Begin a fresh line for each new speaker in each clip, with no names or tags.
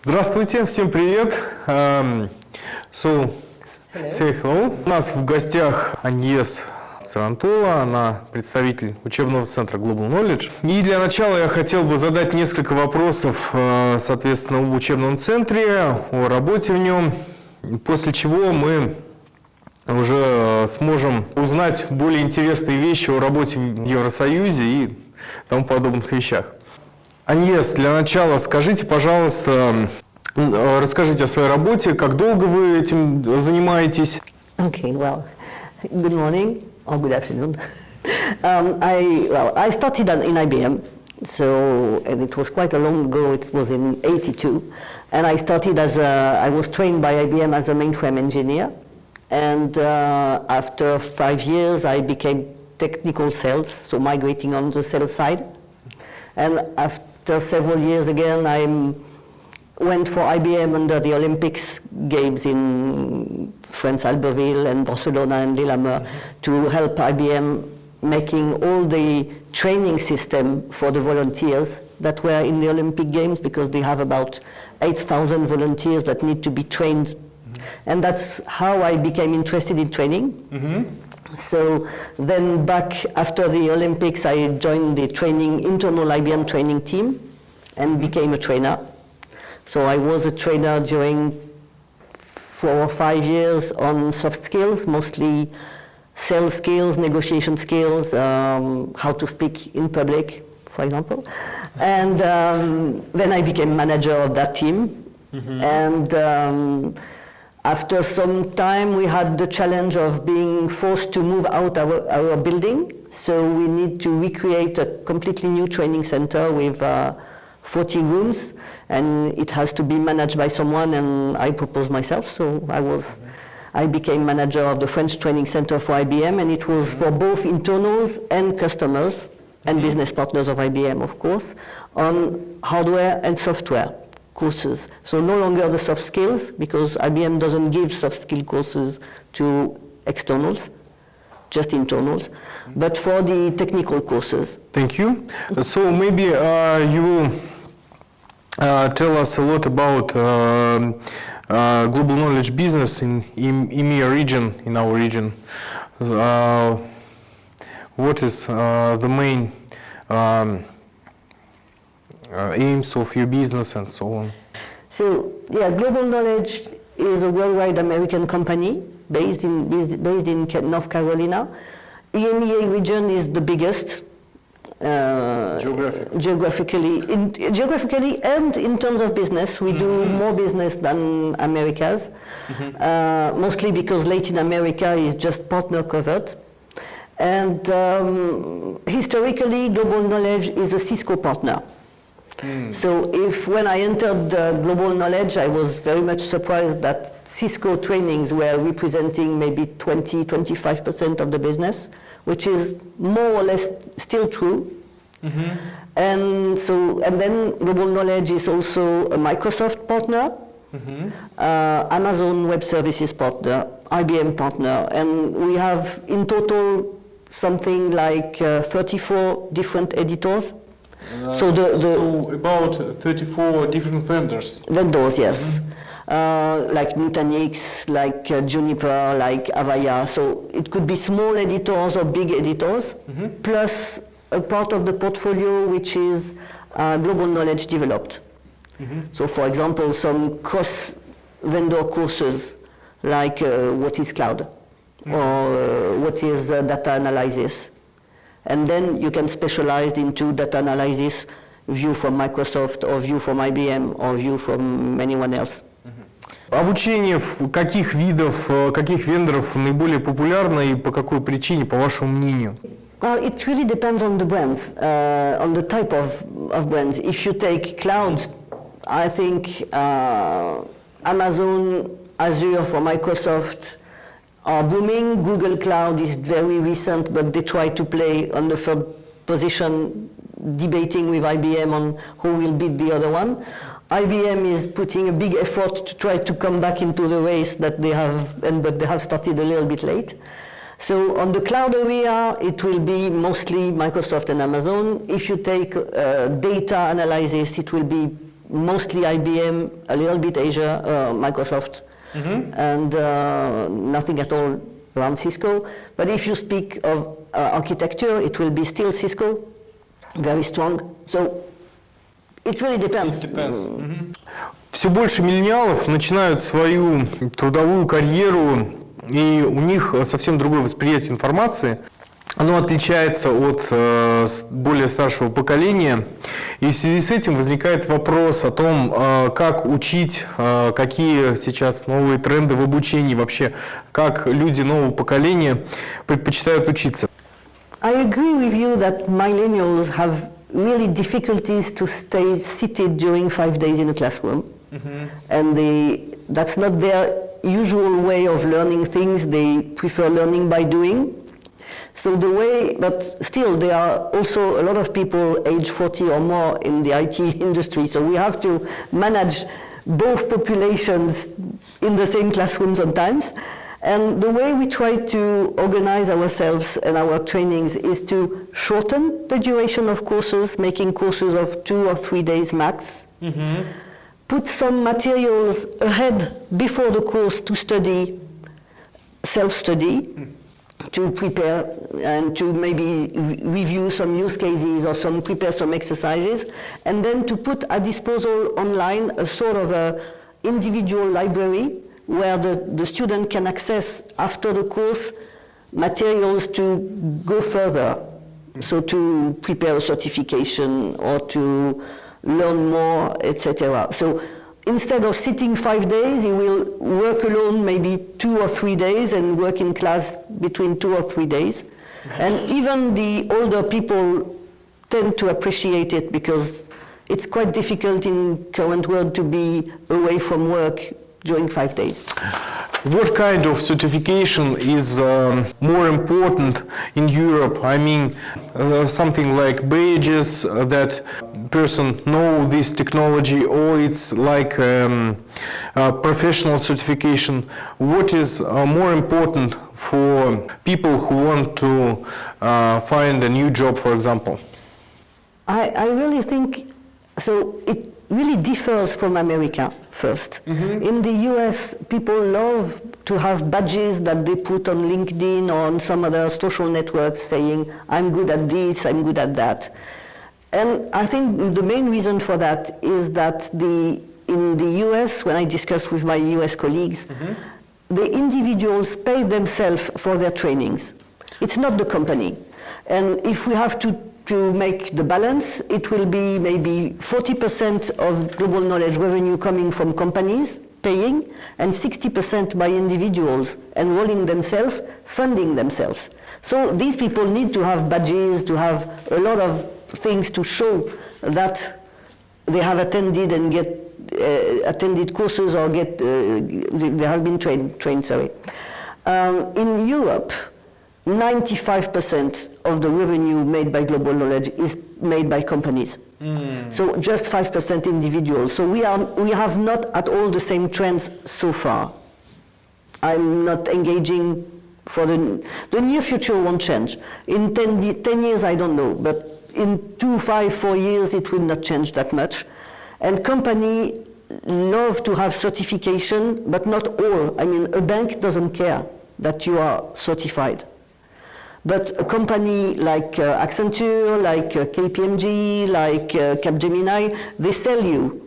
Здравствуйте, всем привет. Say hello. У нас в гостях Аньес Царантола, она представитель учебного центра Global Knowledge. И для начала я хотел бы задать несколько вопросов, соответственно, об учебном центре, о работе в нем, после чего мы уже сможем узнать более интересные вещи о работе в Евросоюзе и тому подобных вещах. Аньес, для начала скажите, пожалуйста, расскажите о своей работе, как долго вы этим занимаетесь?
Okay, well, good morning or good afternoon. I started in IBM, and it was quite a long ago. It was in '82, and I started I was trained by IBM as a mainframe engineer, and after 5 years, I became technical sales, so migrating on the sales side, and after several years again, I went for IBM under the Olympics Games in France, Albertville, and Barcelona and Lillehammer to help IBM making all the training system for the volunteers that were in the Olympic Games, because they have about 8,000 volunteers that need to be trained. And that's how I became interested in training. So then back after the Olympics, I joined the internal IBM training team and became a trainer. So I was a trainer during 4 or 5 years on soft skills, mostly sales skills, negotiation skills, how to speak in public, for example. And then I became manager of that team. And after some time, we had the challenge of being forced to move out our building. So we need to recreate a completely new training center with 40 rooms, and it has to be managed by someone, and I proposed myself, so I became manager of the French training center for IBM, and it was for both internals and customers and business partners of IBM, of course, on hardware and software courses. So no longer the soft skills, because IBM doesn't give soft skill courses to externals, just internals, but for the technical courses.
Thank you. So maybe you will tell us a lot about global knowledge business in EMEA region, in our region. What is the main aims of your business and so on?
So yeah, Global Knowledge is a worldwide American company based in North Carolina. EMEA region is the biggest. Geographically and in terms of business, we do more business than Americas, mostly because Latin America is just partner covered. And historically, Global Knowledge is a Cisco partner. So when I entered Global Knowledge, I was very much surprised that Cisco trainings were representing maybe 20-25% of the business, which is more or less still true. And then Global Knowledge is also a Microsoft partner, Amazon Web Services partner, IBM partner, and we have in total something like 34 different editors.
So about 34 different vendors.
Vendors, yes. Like Nutanix, like Juniper, like Avaya. So it could be small editors or big editors, plus a part of the portfolio which is Global Knowledge developed. So for example, some cross-vendor courses like what is cloud or what is data analysis. And then you can specialize into data analysis, view from Microsoft or view from IBM or view from anyone else.
Обучение каких видов, каких вендоров наиболее популярно и по какой причине, по вашему мнению?
Well, it really depends on the brands, on the type of brands. If you take cloud, I think Amazon, Azure for Microsoft are booming. Google Cloud is very recent, but they try to play on the third position, debating with IBM on who will beat the other one. IBM is putting a big effort to try to come back into the race that they have, but they have started a little bit late. So on the cloud area, it will be mostly Microsoft and Amazon. If you take data analysis, it will be mostly IBM, a little bit Azure, Microsoft, and nothing at all around Cisco. But if you speak of architecture, it will be still Cisco, very strong. So it really depends.
It depends. Все больше миллениалов начинают свою трудовую карьеру, и у них совсем другое восприятие информации. Оно отличается от более старшего поколения, и в связи с этим возникает вопрос о том, как учить, какие сейчас новые тренды в обучении, вообще, как люди нового поколения предпочитают учиться.
I agree with you that millennials have really difficulties to stay seated during 5 days in a classroom, and that's not their usual way of learning things. They prefer learning by doing. So but still there are also a lot of people age 40 or more in the IT industry, so we have to manage both populations in the same classroom sometimes. And the way we try to organize ourselves and our trainings is to shorten the duration of courses, making courses of 2 or 3 days max. Put some materials ahead before the course to study, self-study, to prepare and to maybe review some use cases or prepare some exercises, and then to put at disposal online a sort of a individual library where the student can access after the course materials to go further, so to prepare a certification or to learn more, etc. So instead of sitting 5 days, he will work alone maybe 2 or 3 days and work in class between 2 or 3 days. And even the older people tend to appreciate it because it's quite difficult in current world to be away from work during 5 days.
What kind of certification is more important in Europe? I mean, something like badges that person know this technology, or it's like professional certification. What is more important for people who want to find a new job, for example?
I really think, so it really differs from America first. In the US, people love to have badges that they put on LinkedIn or on some other social networks saying, I'm good at this, I'm good at that. And I think the main reason for that is that in the US, when I discuss with my US colleagues, the individuals pay themselves for their trainings. It's not the company. And if we have to make the balance, it will be maybe 40% of global knowledge revenue coming from companies paying, and 60% by individuals enrolling themselves, funding themselves. So these people need to have badges, to have a lot of things to show that they have attended and attended courses or they have been trained. In Europe, 95% of the revenue made by global knowledge is made by companies. So just 5% individuals. So we have not at all the same trends so far. I'm not engaging for the near future won't change. In 10 years, I don't know, but in 2, 5, 4 years, it will not change that much. And company love to have certification, but not all. I mean, a bank doesn't care that you are certified. But a company like Accenture, like KPMG, like Capgemini, they sell you.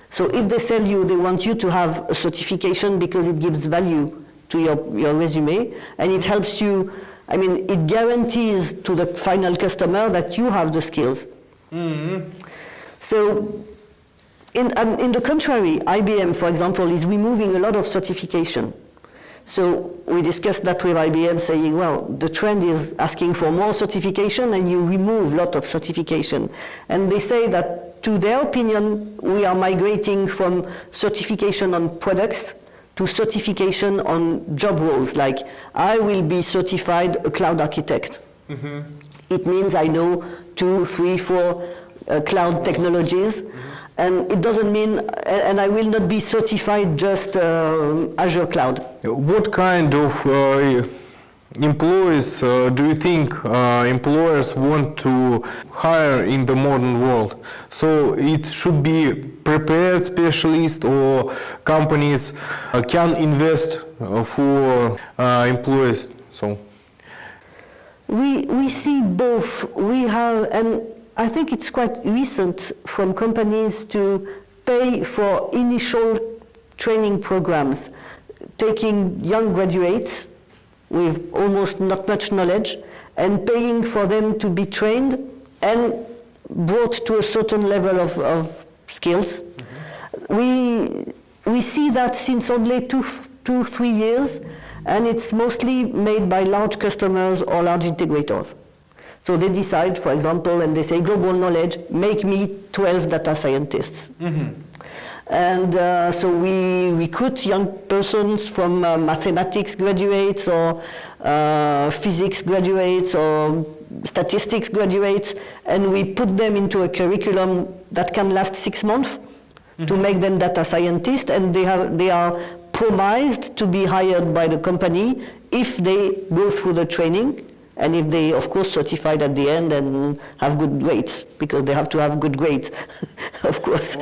So if they sell you, they want you to have a certification because it gives value to your resume, and it helps you, I mean, it guarantees to the final customer that you have the skills. So in the contrary, IBM, for example, is removing a lot of certification. So we discussed that with IBM, saying, well, the trend is asking for more certification and you remove a lot of certification. And they say that, to their opinion, we are migrating from certification on products to certification on job roles, like I will be certified a cloud architect. It means I know 2, 3, 4 cloud technologies. And it doesn't mean, and I will not be certified just Azure Cloud.
What kind of employees do you think employers want to hire in the modern world? So it should be prepared specialist, or companies can invest for employees? So
we see both. We have, and I think it's quite recent from companies to pay for initial training programs, taking young graduates with almost not much knowledge and paying for them to be trained and brought to a certain level of skills. Mm-hmm. We see that since only 3 years, and it's mostly made by large customers or large integrators. So they decide, for example, and they say, global knowledge, make me 12 data scientists. Mm-hmm. And so we recruit young persons from mathematics graduates or physics graduates or statistics graduates, and we put them into a curriculum that can last 6 months to make them data scientists, and they are promised to be hired by the company if they go through the training. And if they, of course, certified at the end and have good grades, because they have to have good grades, of course.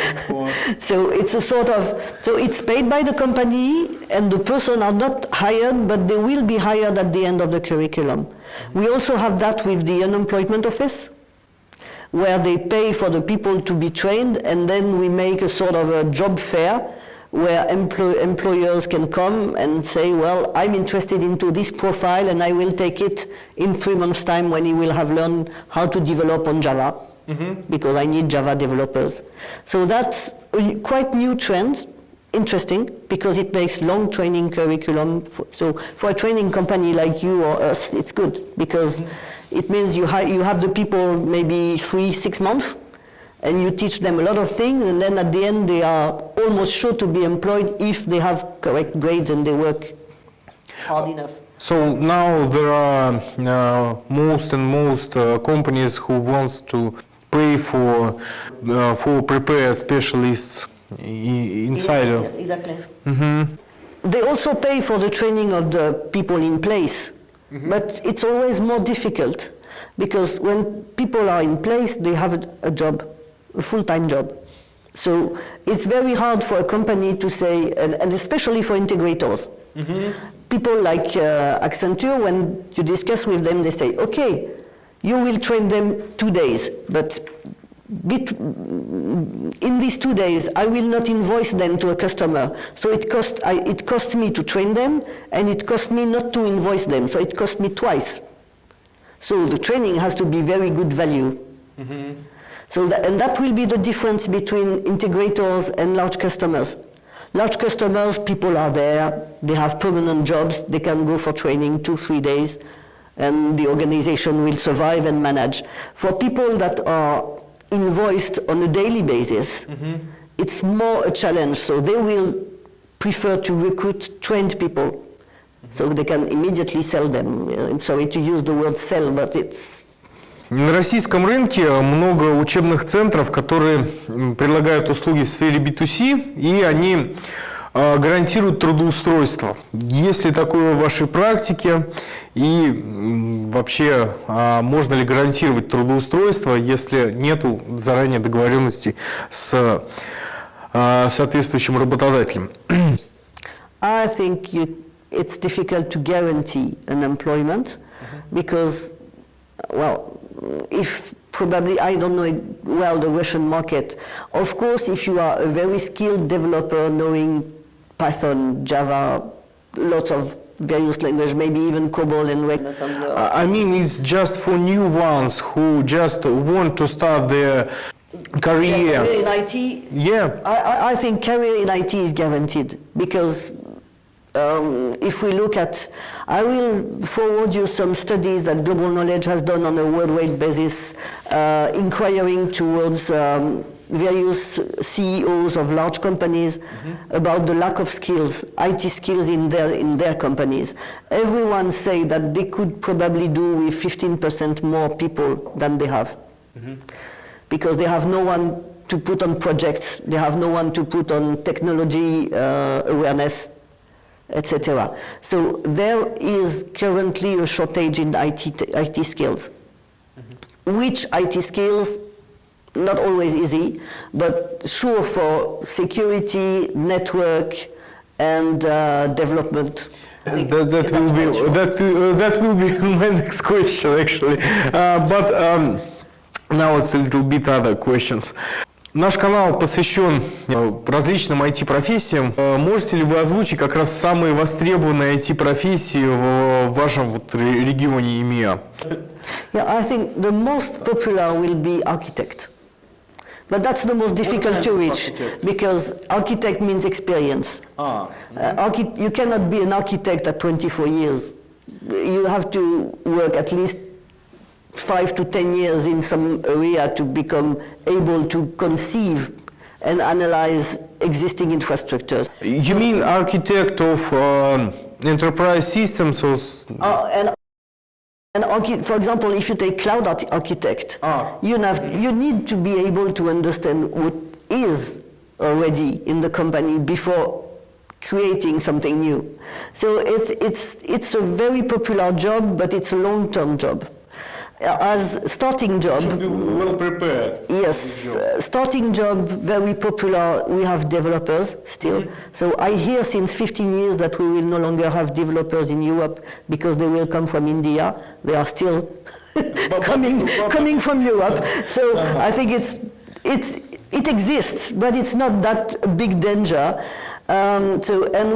So it's a sort of, so it's paid by the company, and the person are not hired, but they will be hired at the end of the curriculum. We also have that with the unemployment office, where they pay for the people to be trained, and then we make a sort of a job fair, where employers can come and say, well, I'm interested into this profile and I will take it in 3 months' time when he will have learned how to develop on Java, because I need Java developers. So that's a quite new trend, interesting, because it makes long training curriculum. So for a training company like you or us, it's good, because it means you have the people maybe 3-6 months, and you teach them a lot of things, and then at the end they are almost sure to be employed if they have correct grades and they work hard enough.
So now there are most companies who wants to pay for prepared specialists inside.
Yes, exactly. Mm-hmm. They also pay for the training of the people in place, but it's always more difficult, because when people are in place, they have a job, a full-time job. So it's very hard for a company to say, and especially for integrators. Mm-hmm. People like Accenture, when you discuss with them, they say, okay, you will train them 2 days, but in these 2 days, I will not invoice them to a customer. So it costs me to train them, and it costs me not to invoice them. So it costs me twice. So the training has to be very good value. Mm-hmm. So that will be the difference between integrators and large customers. Large customers, people are there, they have permanent jobs, they can go for training 2-3 days, and the organization will survive and manage. For people that are invoiced on a daily basis, it's more a challenge. So they will prefer to recruit trained people, so they can immediately sell them. I'm sorry to use the word sell, but it's...
На российском рынке много учебных центров, которые предлагают услуги в сфере B2C, и они гарантируют трудоустройство. Есть ли такое в вашей практике? И вообще, можно ли гарантировать трудоустройство, если нет заранее договоренности с соответствующим работодателем?
I think it's difficult to guarantee an employment because, well, if probably, I don't know well the Russian market. Of course, if you are a very skilled developer knowing Python, Java, lots of various languages, maybe even COBOL and Reg.
I mean, it's just for new ones who just want to start their career.
Yeah, career in IT?
Yeah.
I think career in IT is guaranteed because if we look at, I will forward you some studies that Global Knowledge has done on a worldwide basis, inquiring towards various CEOs of large companies about the lack of skills, IT skills in their companies. Everyone say that they could probably do with 15% more people than they have, because they have no one to put on projects, they have no one to put on technology awareness. etc. So there is currently a shortage in IT skills. Which IT skills? Not always easy, but sure for security, network, and development.
That will be my next question, actually. But now it's a little bit other questions. Наш канал посвящен различным IT-профессиям. Можете ли вы озвучить как раз самые востребованные IT-профессии в вашем регионе EMEA?
Yeah, I think the most popular will be architect. But that's the most difficult to reach because architect means experience. You cannot be an architect at 24 years. You have to work at least 5 to 10 years in some area to become able to conceive and analyze existing infrastructures.
You mean architect of enterprise systems or?
For example, if you take cloud architect, you need to be able to understand what is already in the company before creating something new. So it's a very popular job, but it's a long-term job. As starting job,
Should be well prepared.
Yes, starting job, very popular. We have developers still. So I hear since 15 years that we will no longer have developers in Europe because they will come from India. They are still coming from Europe. So I think it exists, but it's not that big danger. And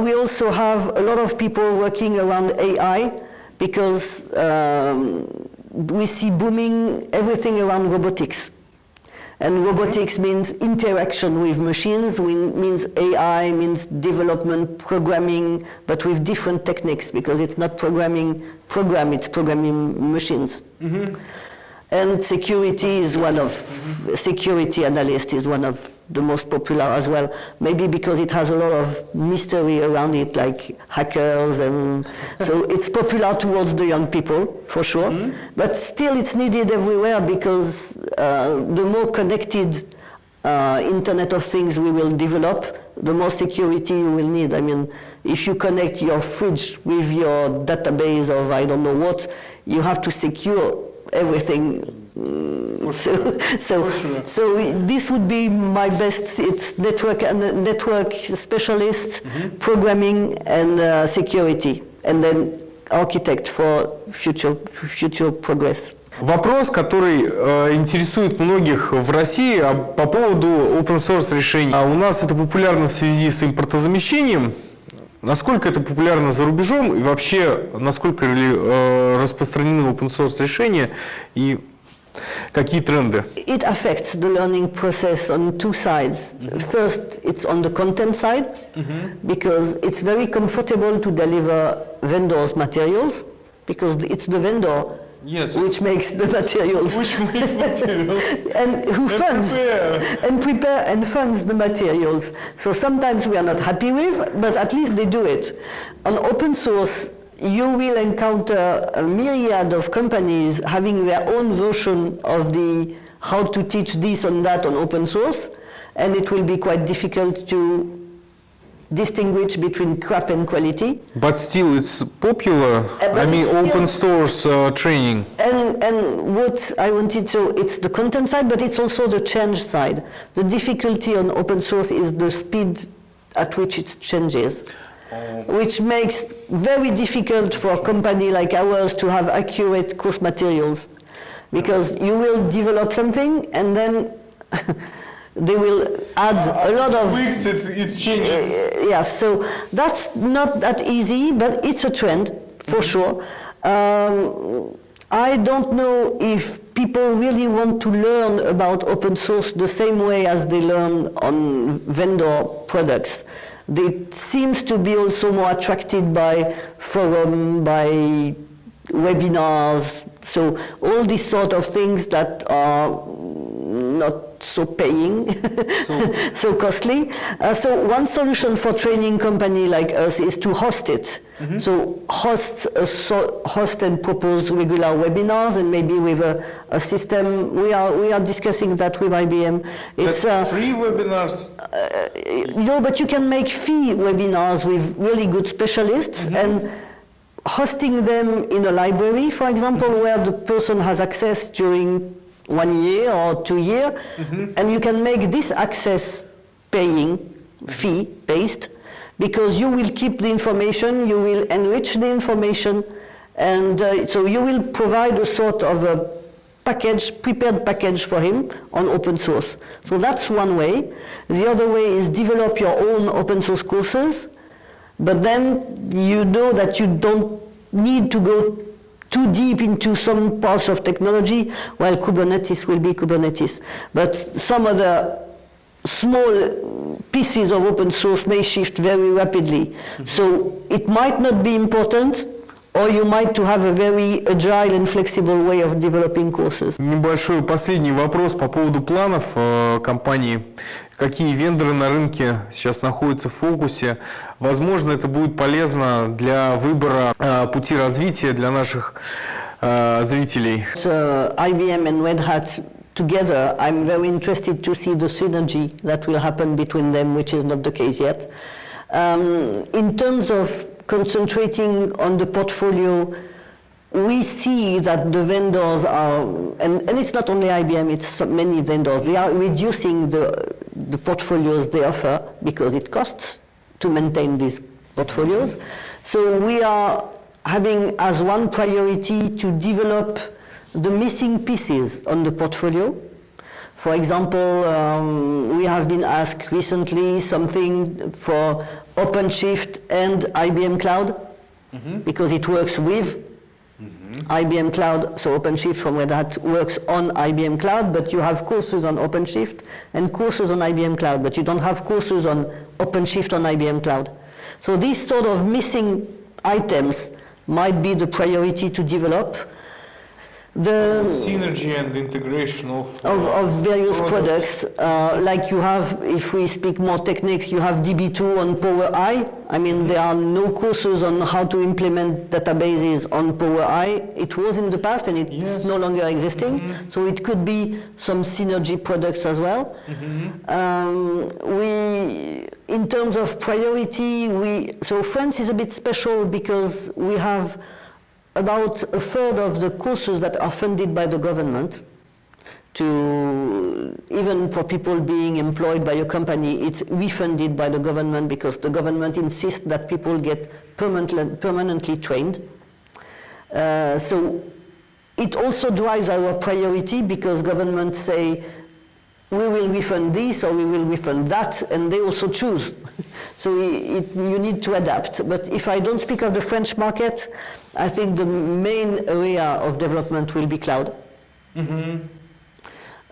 we also have a lot of people working around AI because we see booming everything around robotics. And robotics means interaction with machines, means AI, means development, programming, but with different techniques because it's not it's programming machines. And security analyst is one of the most popular as well, maybe because it has a lot of mystery around it, like hackers, and so it's popular towards the young people, for sure. But still it's needed everywhere because the more connected Internet of Things we will develop, the more security you will need. I mean, if you connect your fridge with your database of I don't know what, you have to secure everything. So this would be my best. It's network specialist, programming, and security, and then architect for future progress.
Вопрос, который интересует многих в России по поводу open source решений. У нас это популярно в связи с импортозамещением. Насколько это популярно за рубежом и вообще насколько распространены open source решения и какие тренды?
It affects the learning process on two sides. First, it's on the content side because it's very comfortable to deliver vendors' materials because it's the vendor which makes the materials. And who funds and funds the materials. So sometimes we are not happy with, but at least they do it. On open source, you will encounter a myriad of companies having their own version of the how to teach this and that on open source, and it will be quite difficult to distinguish between crap and quality. But
still it's popular. I mean, open source training.
And what I wanted to, it's the content side, but it's also the change side. The difficulty on open source is the speed at which it changes, which makes very difficult for a company like ours to have accurate course materials, because you will develop something and then they will add a lot of
weeks. It changes.
Yes, so that's not that easy, but it's a trend for sure. I don't know if people really want to learn about open source the same way as they learn on vendor products. They seems to be also more attracted by forum, by webinars, so all these sort of things that are not so paying, so costly. So one solution for training company like us is to host it. So host and propose regular webinars, and maybe with a system. We are discussing that with IBM. It's
free webinars.
But you can make fee webinars with really good specialists and hosting them in a library, for example, where the person has access during 1 year or 2 years, and you can make this access paying, fee-based, because you will keep the information, you will enrich the information, and so you will provide a sort of a package, prepared package for him on open source. So that's one way. The other way is develop your own open source courses, but then you know that you don't need to go too deep into some parts of technology, while Kubernetes will be Kubernetes. But some other small pieces of open source may shift very rapidly. So it might not be important, or you might to have a very agile and flexible way of developing courses.
Небольшой последний вопрос по поводу планов компании. Какие вендоры на рынке сейчас находятся в фокусе? Возможно, это будет полезно для выбора пути развития для наших зрителей.
So IBM and Red Hat together, I'm very interested to see the synergy that will happen between them, which is not the case yet. In terms of concentrating on the portfolio, we see that the vendors are, and it's not only IBM, it's many vendors, they are reducing the portfolios they offer because it costs to maintain these portfolios. So we are having as one priority to develop the missing pieces on the portfolio. For example, we have been asked recently something for OpenShift and IBM Cloud, because it works with IBM Cloud. So OpenShift from Red Hat works on IBM Cloud, but you have courses on OpenShift and courses on IBM Cloud, but you don't have courses on OpenShift on IBM Cloud. So these sort of missing items might be the priority to develop. The
synergy and integration of
various products, like you have, if we speak more techniques, you have DB2 on Power I. I mean, there are no courses on how to implement databases on Power I. It was in the past, and it's no longer existing. So it could be some synergy products as well. In terms of priority, so France is a bit special because we have about a third of the courses that are funded by the government, even for people being employed by a company, it's refunded by the government because the government insists that people get permanently trained. So it also drives our priority because governments say, we will refund this or we will refund that, and they also choose. So you need to adapt. But if I don't speak of the French market, I think the main area of development will be cloud.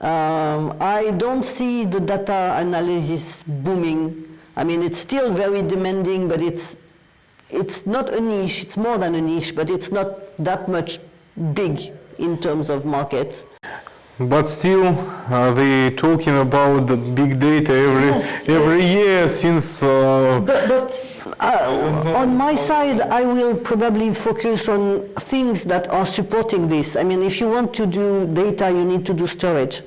I don't see the data analysis booming. I mean, it's still very demanding, but it's not a niche. It's more than a niche, but it's not that much big in terms of markets.
But still, they talking about the big data every year since.
On my side, I will probably focus on things that are supporting this. I mean, if you want to do data, you need to do storage.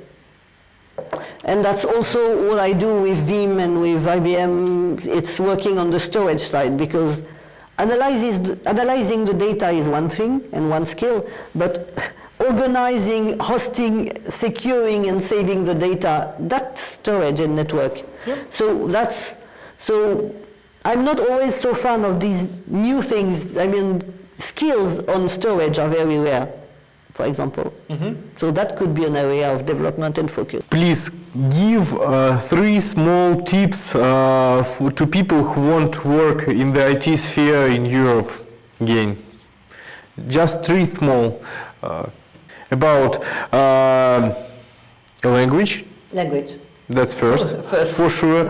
And that's also what I do with Veeam and with IBM. It's working on the storage side because analyzing the data is one thing and one skill, but organizing, hosting, securing, and saving the data, that's storage and network. So I'm not always so fan of these new things. I mean, skills on storage are very rare, for example. So that could be an area of development and focus.
Please give 3 small tips to people who want to work in the IT sphere in Europe again. Just 3 small. About language.
Language.
That's first. For sure.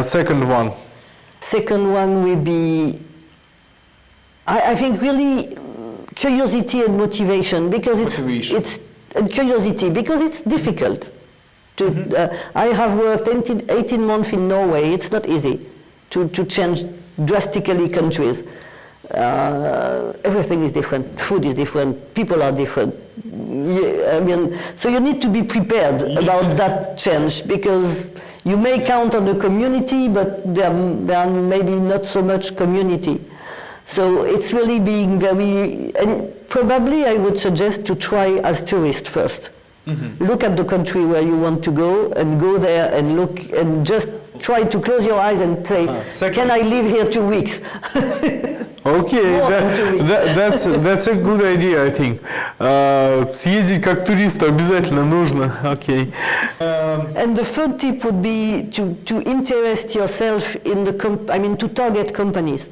Second one.
Second one will be, I think, really curiosity and motivation, because it's curiosity because it's difficult. I have worked 18 months in Norway. It's not easy to change drastically countries. Everything is different. Food is different. People are different. I mean, so you need to be prepared about that change, because you may count on the community, but there are maybe not so much community. So it's really being very, and probably I would suggest to try as tourist first. Look at the country where you want to go, and go there and look, and just try to close your eyes and say, can I live here 2 weeks?
Окей, that's a good idea, I think. Съездить как туристу обязательно нужно. Окей.
And the third tip would be to interest yourself in to target companies.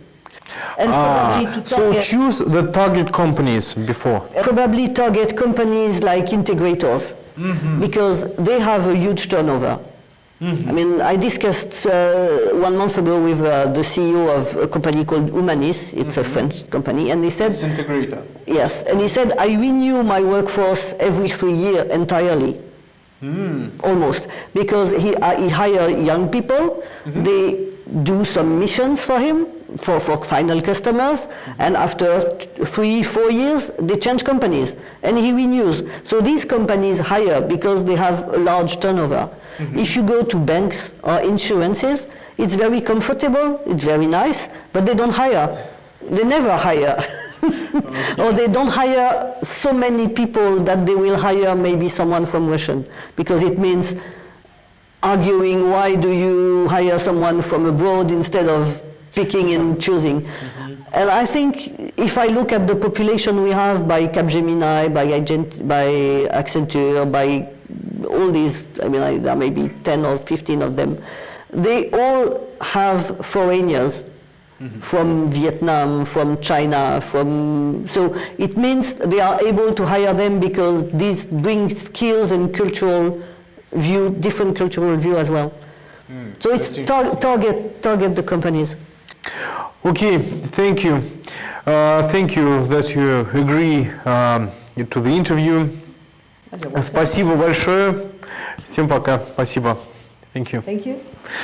And probably to
So
target,
choose the target companies before.
probably target companies like integrators, because they have a huge turnover. I mean, I discussed 1 month ago with the CEO of a company called Humanis. It's a French company, and he said,
It's integrator.
yes, and he said, I renew my workforce every 3 years entirely. Almost, because he hire young people, they do some missions for him, for final customers, and after 3-4 years, they change companies, and he renews. So these companies hire because they have a large turnover. If you go to banks or insurances, it's very comfortable, it's very nice, but they don't hire. They never hire. Or they don't hire so many people that they will hire maybe someone from Russian, because it means arguing why do you hire someone from abroad instead of picking and choosing. And I think if I look at the population we have by Capgemini, by Accenture, by all these, I mean, there may be 10 or 15 of them, they all have foreigners. From Vietnam, from China, so it means they are able to hire them because these bring skills and cultural view, different cultural view as well. So it's target the companies.
Okay, thank you. Thank you that you agree to the interview. Спасибо большое. Всем пока. Спасибо. Thank you.
Thank you.